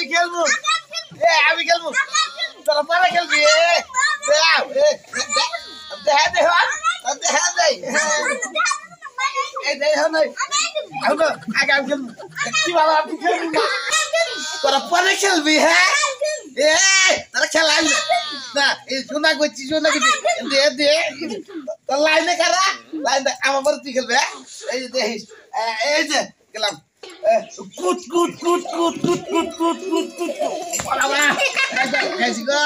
খেলবো আমি খেলবো তোরা পরে খেলবি দেখা দেখ দেখা দেয় আগে আমি খেলবো কি বাবা আপনি খেলবি না তোরা পরে খেলবি হ্যাঁ তারা খেলা না এই শোনা করছি দে দে তোর লাইনে কারা লাইনে আমার পরে তুই খেলবে এই যে দেখিস এই যে গেলাম কুট কুট কুট কুট কুট কুট কুট কুট কুট খাইছি গো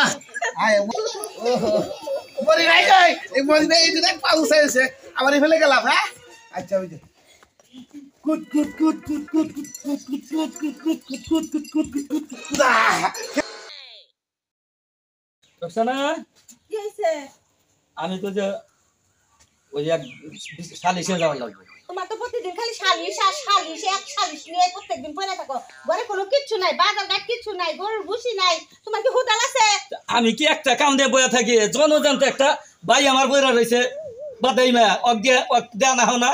মরি নাই কই এই মরি নাই এই যে পাউস আছে আমার এই ফেলে গেলাম হ্যাঁ আচ্ছা ওই যে কুট কুট কুট কুট কুট কুট কুট কুট কুট কুট কুট কুট কুট কুট কুট কুট রোকসানা কি হইছে আমি তো যে ওই এক সালিশে যাওয়া লাগবে তোমার তো প্রতিদিন খালি শালিশ আর শালিশ এক শালিশ নিয়ে প্রত্যেকদিন পরে থাকো ঘরে কোনো কিচ্ছু নাই বাজার ঘাট কিচ্ছু নাই গরুর ভুসি নাই তোমার কি হুদাল আছে আমি কি একটা কাম দিয়ে বয়া থাকি জনজান্ত একটা ভাই আমার বইরা রয়েছে বাদাই মা অগ দেয়া না হো না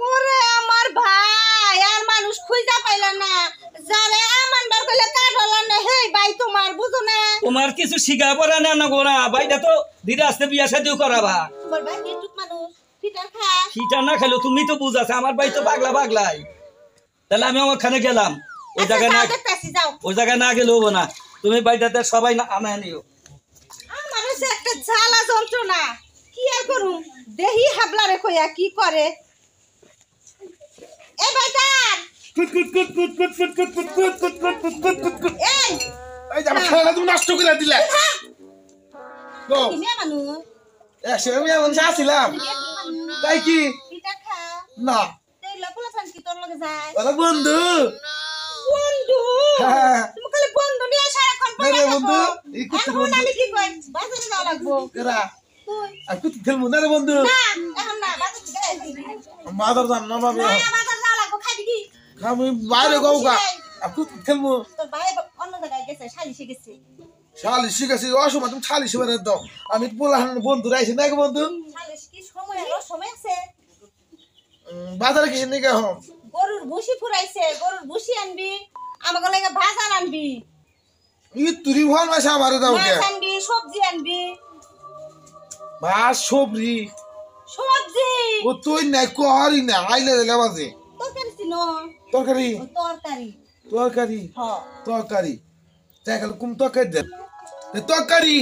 ওরে আমার ভাই আর মানুষ খুঁজা পাইলা না যারে আমান বার কইলে কাট হলা না হে ভাই তোমার বুঝো না তোমার কিছু শিখা পড়া না গোনা ভাইটা তো ধীরে আস্তে বিয়া শাদিও করাবা তোমার ভাই কি টুক মানুষ ফিটার খা সেটা না খেলো তুমি তো বুঝাছে আমার ভাই তো পাগলাই তাহলে আমি ওখানে গেলাম ওই জায়গায় না যাও ওই জায়গায় না গেলে হবো না তুমি বাড়িটাতে সবাই না আনা নিও আমার হচ্ছে একটা জ্বালা যন্ত্রণা কি আর করু দেহি হাবলারে কইয়া কি করে এ ভাইটান কুট কুট কুট কুট কুট কুট কুট কুট কুট কুট কুট কুট কুট কুট এই এই যে খেলা তুমি নষ্ট করে দিলে গো কি মেয়ে মানুষ সে আমি এমন আসছিলাম তাই কি পিঠা খা না এই লপলা ফান কি তোর লগে যায় ওরা বন্ধু বন্ধু হ্যাঁ তুমি খালি বন্ধু নিয়ে সারাক্ষণ পড়ে রে থাকো বন্ধু এই কুত্তে এখন বন্ধু আমি কি কই বাজারে যাওয়া লাগবো কেরা তুই আর কুত্তে খেলবো না রে বন্ধু না এখন না বাজারে যাই মাদার দাম না বাবা না বাজারে যাওয়া লাগবো খাবি কি আমি বাইরে গাউগা আর কুত্তে খেলবো তোর ভাই অন্য জায়গায় গেছে সালিশে গেছে শালি শিখেছি অসময় তুমি শালি শিবারে দাও আমি বলা বন্ধু রাইছি না বন্ধু সালিশ কি সময় আর সময় আছে বাজারে কিছু নিয়ে গেলাম গরুর ভুসি ফুরাইছে গরুর ভুসি আনবি আমাকে লাগে ভাজার আনবি ই তুরি ভাল মাসে আমারে দাও কে মাছ আনবি সবজি আনবি মাছ সবজি সবজি ও তুই না করি না আইলে দিলে বাজে তরকারি চিনো তরকারি ও তরকারি তরকারি হ্যাঁ তরকারি তাই গেল কুম তরকারি দেন তরকারি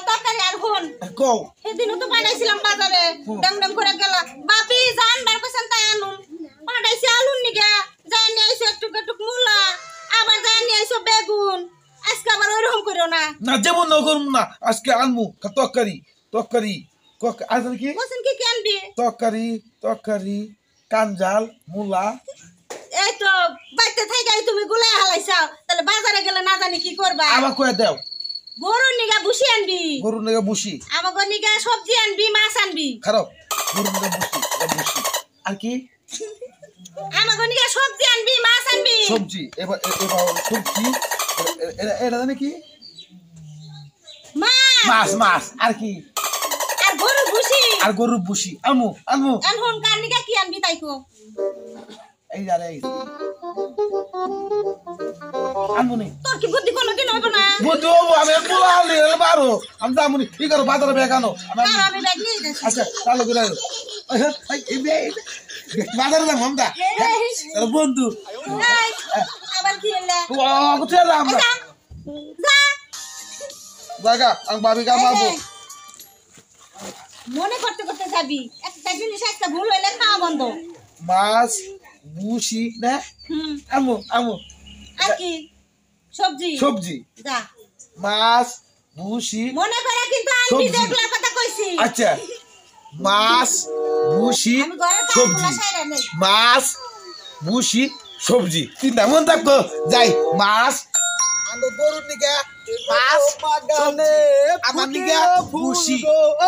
তরকারি আর হন কও সেদিনও তো পাঠাইছিলাম বাজারে ডং ডং করে গেল বাপি জান বার কইছেন তাই আনুন পাঠাইছি আলুন নিগা যাই নিয়ে আইছো একটু একটু মূলা আবার যাই নিয়ে আইছো বেগুন আজকে আবার ওইরকম করো না না যেমন না করুম না আজকে আনমু তরকারি তরকারি আজ কি বলছেন কি আনবি তরকারি তরকারি কাঞ্জাল মূলা এই তো বাইতে থাইগাই তুমি গুলাই হালাইছাও তাহলে বাজারে গেলে না জানি কি করবা আবার কয়ে দাও গরুর নিগা ভুসি আনবি গরু নাকি বুসি আমাগো নিগা সবজি আনবি মাছ আনবি খারাপ গরু নাকি বুসি আর কি আমাগো নিগা সবজি আনবি মাছ আনবি সবজি এবার সবজি এটা জানে কি মাছ মাছ আর কি আর গরুর ভুসি আর গরু বুসি আনমু আনমু এখন কার নিগা কি আনবি তাইকো এই যারে আনমু নি তোর কি বুদ্ধি কোনদিন হইব না বুদ্ধি হবো আমি পোলা হলে বারো আমি যামুনি কি করো বাজারে বেগানো আমি ব্যাগ নিয়ে যাচ্ছি আচ্ছা চালু করে বাজারে যাবো আমরা বন্ধু এই, আবার কি হইলা কোথায় যাবো আমরা যা জায়গা আমি বাবি গা মারবো মনে করতে করতে যাবি একটা জিনিস একটা ভুল হইলে খাওয়া বন্ধ মাছ বুসি না আমু আমু আর কি সবজি সবজি যা মাছ বুসি মনে করে কিন্তু আনবি সবজি। দেখলা কথা কইছি আচ্ছা মাছ বুসি আমি ঘরে সবজি কাজগুলো সাইরা নেই মাছ বুসি সবজি তিনটা মন থাকতো যাই মাছ আলো গরুর নিগা মাছ সবজি আমার নিগা বুসি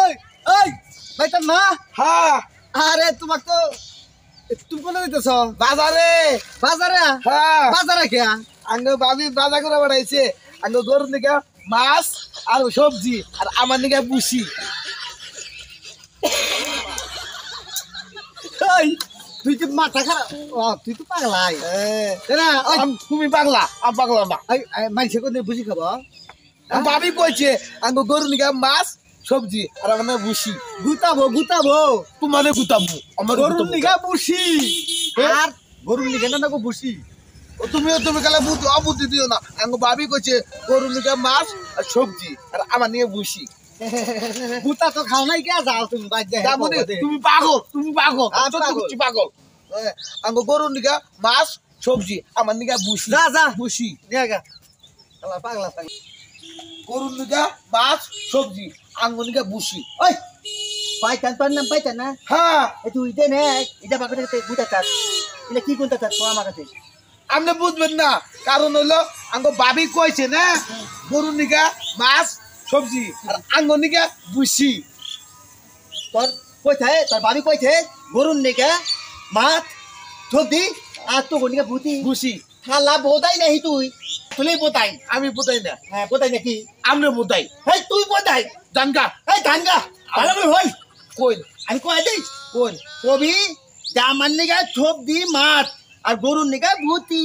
এই এই ভাইটা না হ্যাঁ আরে তোমাকে তো তুমি কোনে দিতেছ বাজারে বাজারে হ্যাঁ বাজারে কে আঙ্গ বাবি বাজার করে বাড়াইছে আঙ্গ গরুর নিগা মাছ আর সবজি আর আমার নিগা বুসি এই তুই তো মাথা খারাপ তুই তো পাগলাই না তুমি পাগলা আমি পাগলা না মানুষে কোন বুঝি খাবো ভাবি কইছে আঙ্গ গরু নিগা মাছ সবজি আর আমার বুসি গুতাবো তোমারে গুতামু আমার গরুর নিগা বুসি আর গরুর নিগা না গো বুসি তুমি কালে বুদ্ধি অবুদ্ধি দিও না আঙ্গ ভাবি কইছে গরু নিগা মাছ আর সবজি আর আমার নিয়ে বুসি গুতা তো খাও নাই কে যাও তুমি বাদ দে তুমি পাগল পাগল আঙ্গ গরু নিগা মাছ সবজি আমার নিগা বুসি যা বুসি নিয়ে গা পাগলা গরু নিগা মাছ সবজি আঙ্গ নিগা বুসি ওই পাইতান তোর নাম পাইতান না হ্যাঁ তুই দে নে এটা বাপের কাছে গুতা চাস এটা কি গুতা চাস আমার কাছে আপনি বুঝবেন না কারণ হলো আঙ্গ ভাবি কইছে না গরু নিগা মাছ সবজি আর আঙ্গ নিগা বুসি তোর কইছে তোর বাবি কইছে গরুর নিগা মাছ সবজি আর তো গনিকা ভূতি বুসি থালা বোধাই নাই তুই তুই বোধাই আমি বোঝাই না হ্যাঁ বোধাই নাকি আপনি বোঝাই হেই তুই বোধাই জানগা এই ধানগা ভালো করে হই কই আমি কই দেই কই কবি জামান নিগা সবজি মাছ আর গরুর নিগা ভূতি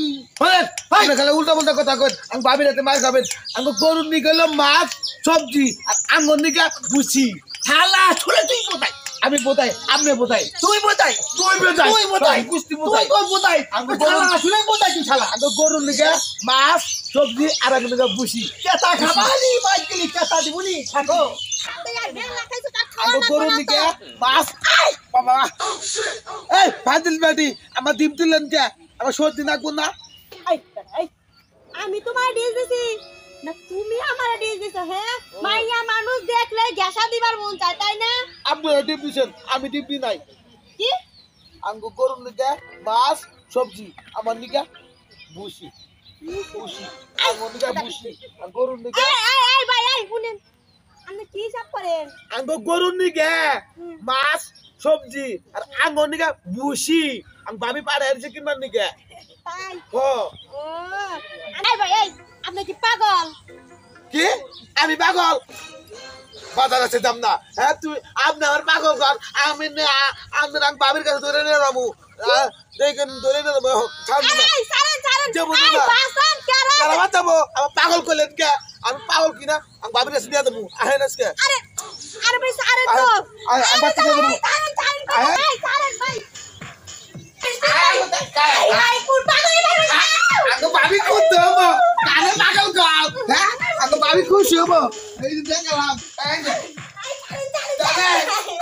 আপনি খালি উল্টা পাল্টা কথা কই আমি ভাবি রাতে মাছ খাবেন আঙ্গ গরু নিগা হলো মাছ সবজি আর আঙ্গ নিগা বুসি থালা ছুড়ে তুই বোধাই আমি বোঝাই আপনি বোঝাই তুই বোধাই তুই বোঝাই কুস্তি বোঝাই তুই বোধাই আঙ্গ থালা গরু ছুড়ে বোধাই তুই শালা আঙ্গ গরু নিগা মাছ সবজি আর আঙ্গ নিগা বুসি কেতা খাবালি মাছ গলি কেতা দিবনি থাকো আঙ্গ গরু নিগা মাছ বাবা এই ফাজিল বেটি আমার ডিম তুললেন কে আমার সর্দি নাকবো না আমি তোমার ডিস দিছি না তুমি আমার ডিস দিছো হ্যাঁ মাইয়া মানুষ দেখলে গ্যাসা দিবার মন চায় তাই না আপনারা ডিম দিছেন আমি ডিম দি নাই কি আঙ্গ গরু নিগা মাছ সবজি আমার নিগা বুসি আমার নিগা বুসি আর গরু নিগা এই ভাই এই শুনেন আপনি কি হিসাব করেন আঙ্গ গরু নিগা মাছ সবজি আর আঙ্গ নিগা বুসি আং ভাবি পাড়ে এসে কিনবার নিগা তাই ও ও এই ভাই এই আপনি কি পাগল কি আমি পাগল বাজার আছে দাম না হ্যাঁ তুই আপনি আমার পাগল কর আমি আমি আং ভাবির কাছে ধরে নিয়ে যাবো দেখেন ধরে নিয়ে যাবো ছাড়বো না এই সারেন যাবো এই না বাসন কেরা কেন বাঁচাবো আমার পাগল করলেন কে আমি পাগল কিনা আং ভাবির কাছে দিয়ে দেবো আহেন আজকে আরে আরে ভাই সারেন তো আমি বাচ্চা দিয়ে দেবো এই সারেন ভাই এই পুর পাগল আগে ভাবি খুঁজতে হবো কানে পাগল কর হ্যাঁ আগে ভাবি খুশি হবো এই যে দেখালাম এই যে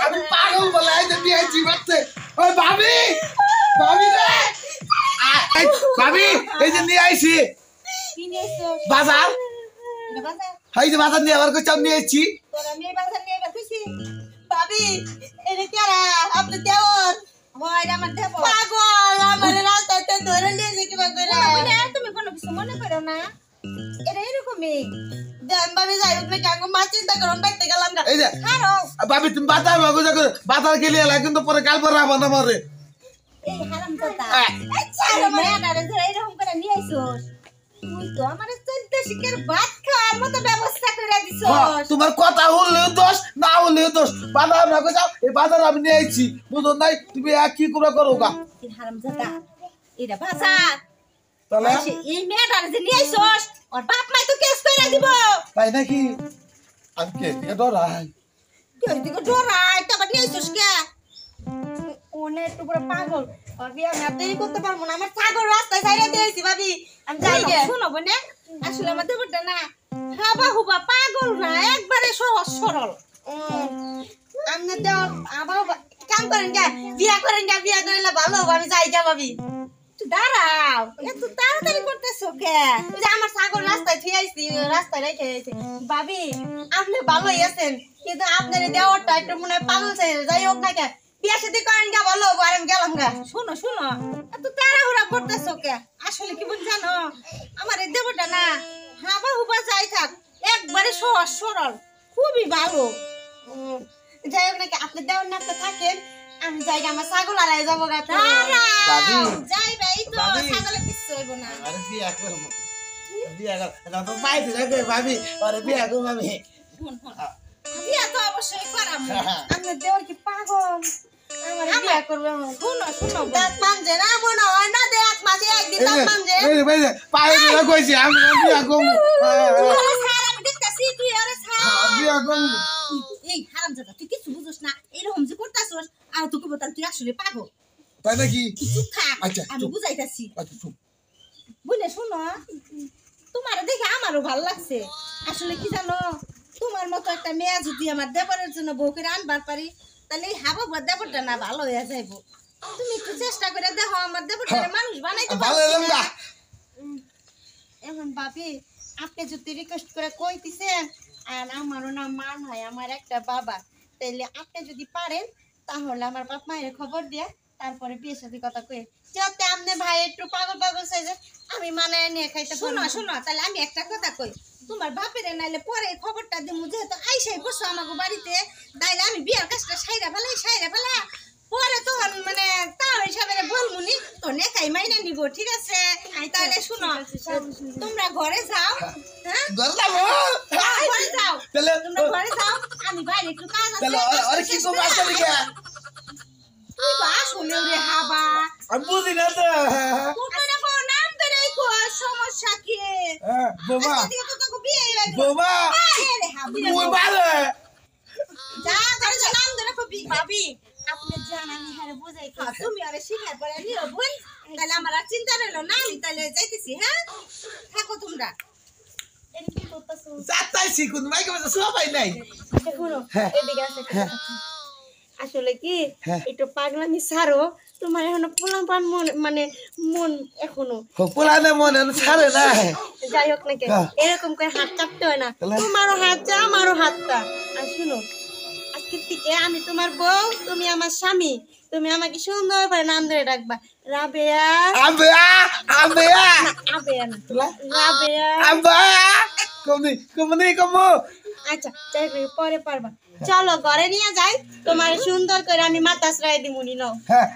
আমি পাগল বলে এই যে দিয়েছি বাচ্চা ওই ভাবি ভাবি রে ভাবি এই যে নিয়ে আইছি কি নিয়েছো বাজার এটা বাজার এই যে বাজার নিয়ে আবার কোথাও নিয়ে আইছি তোর আমি এই বাজার নিয়ে বেরোছি ভাবি এটা কেরা আপনি দেওর হয় আমার দেব পাগল আমার রাস্তাতে ধরে নিয়ে যে কি করে তুমি কোনো কিছু মনে করো না এটা এরকমই দেন ভাবি যাই উঠবে কাগো মা চিন্তা করো বাইতে গেলাম না এই যে হারো ভাবি তুমি বাজার বাজার গেলে কিন্তু পরে কাল পরে আবার না মারে এই হারামজাদা আচ্ছা মেয়েটারে ধরে এরকম করে নিয়ে আইছস তুই তো আমার চোদ্দ শিকের ভাত খাওয়ার মতো ব্যবস্থা করে দিছস তোমার কথা হলেও দোষ না হলেও দোষ বাজার না যাও এই বাজার আমি নিয়ে আইছি বুঝো নাই তুমি এক কি করে করো গা হারামজাদা এটা বাজার তাহলে এই মেয়েটারে যে নিয়ে আইছস ওর বাপ মাই তো কেস করে দিব তাই নাকি আমি কে দিয়ে ডরাই তুই দিকে ডরাই তো বাট নিয়ে আইছস কে ওনে একটু পুরো পাগল ভাবি আমি আর দেরি করতে পারবো না আমার ছাগল রাস্তায় ছাইড়া দিয়েছি ভাবি আমি যাই গে শুনো বনে আসলে আমাদের বড়টা না হাবা হুবা পাগল না একবারে সহজ সরল আমনে দাও আবার কাম করেন গে বিয়া করলে ভালো হবে আমি যাই গে ভাবি তুই দাঁড়াও এত তাড়াতাড়ি করতেছো কে যে আমার ছাগল রাস্তায় থিয়াইছি রাস্তায় রেখে আইছি ভাবি আপনি ভালোই আছেন কিন্তু আপনার দেওয়ারটা একটু মনে হয় পাগল চাই যাই হোক না কে বিয়া সাথে করেন গা ভালো হবে আমি গেলাম গা শোনো এত তাড়াহুড়া করতেছো কে আসলে কি বল জানো আমার এই দেবটা না হাবা হুবা যাই থাক একবারে সহজ সরল খুবই ভালো যাই হোক নাকি আপনি দেওয়ার না থাকেন আমি যাই আমার ছাগল আড়াই যাবো গা যাই ভাই তো ছাগলে কিচ্ছু হইব না আরে বিয়া করব বিয়া কর না তো পাইতে রে ভাবি আরে বিয়া করব আমি বিয়া তো অবশ্যই করাম আপনার দেওয়ার কি পাগল আমার বিয়া করবে শুনো শুনো দাঁত মানজে না মনে হয় না দেখ মাঝে একদিন দাঁত মানজে এই ভাই পায়ে ধরে কইছি আমি বিয়া করব আরে স্যার আমি দেখতাছি তুই আরে স্যার বিয়া করব এই হারামজাদা তুই কিছু বুঝছ না এরকম যে করতাছস আর তুই কইবো তুই আসলে পাগল তাই নাকি চুপ থাক আচ্ছা, আমি চুপ। বুঝাইতাছি আচ্ছা চুপ বুঝলে শোনো তোমার দেখে আমারও ভালো লাগছে আসলে কি জানো তোমার মতো একটা মেয়ে যদি আমার দেবরের জন্য বউ করে আনবার পারি তাহলে এই হাবা বা দেবরটা না ভালো হয়ে যাইব তুমি একটু চেষ্টা করে দেখো আমার দেবরটা মানুষ বানাইতে ভালো পারছি এলাম না। না এখন ভাবি আপনি যদি রিকোয়েস্ট করে কইতেছেন আর আমারও না মান হয় আমার একটা বাবা তাইলে আপনি যদি পারেন তাহলে আমার বাপ মায়ের খবর দিয়ে তারপরে বিয়ের সাথে কথা কই যাতে আপনি ভাই একটু পাগল পাগল সাইজে আমি মানায় নিয়ে খাইতে শোনো শোনো তাহলে আমি একটা কথা কই তোমার বাপের নাইলে পরে খবরটা দিমু যেহেতু আইসাই বসো আমাকে বাড়িতে তাইলে আমি বিয়ার কাজটা সাইরা ফেলা পরে তখন মানে তার হিসাবে বলমুনি তো নেকাই মাইনা নিব ঠিক আছে তাহলে শুনো তোমরা ঘরে যাও হ্যাঁ গল্লাম ঘরে যাও তাহলে তোমরা ঘরে যাও আমি বাইরে একটু কাজ আছে তাহলে আর কি কম আসছে নাকি তুই তো আসলে রে হাবা আমি বুঝি না তো তোমরা বউ নাম ধরে কো সমস্যা কি বোমা আজকে থেকে তো তোকে বিয়ে হয়ে গেল বোমা রে হাবি ওই ভালো যা ঘরে যা নাম ধরে কবি ভাবি আপনি জান আমি হারে বুঝাই তো তুমি আরে শিখার পরে নিও বোন তাহলে আমার আর চিন্তা রইলো না আমি তাহলে যাইতেছি হ্যাঁ থাকো তোমরা এর কি করতেছো যাতাই শিখুন মাইকে মধ্যে সবাই নাই শুনো হ্যাঁ। এদিকে আছে আসলে কি হ্যাঁ। একটু পাগলামি ছাড়ো তোমার এখনো পোলাপান মন মানে মন এখনো পোলানে মনে ছাড়ে না যাই হোক নাকি হ্যাঁ। এরকম করে হাত চাপতে হয় না তাহলে? তোমারও হাত যা আমারও হাতটা আর শুনো আজকের থেকে আমি তোমার বউ তুমি আমার স্বামী তুমি আমাকে সুন্দর করে নাম ধরে ডাকবা রাবেয়া আবেয়া আবেয়া আবেয়া না তোলা রাবেয়া আবেয়া কমনি কমো আচ্ছা যাই হোক, পরে পারবা চলো ঘরে নিয়ে যাই তোমার সুন্দর করে আমি মাথা শ্রাই দিমুনি নাও হ্যাঁ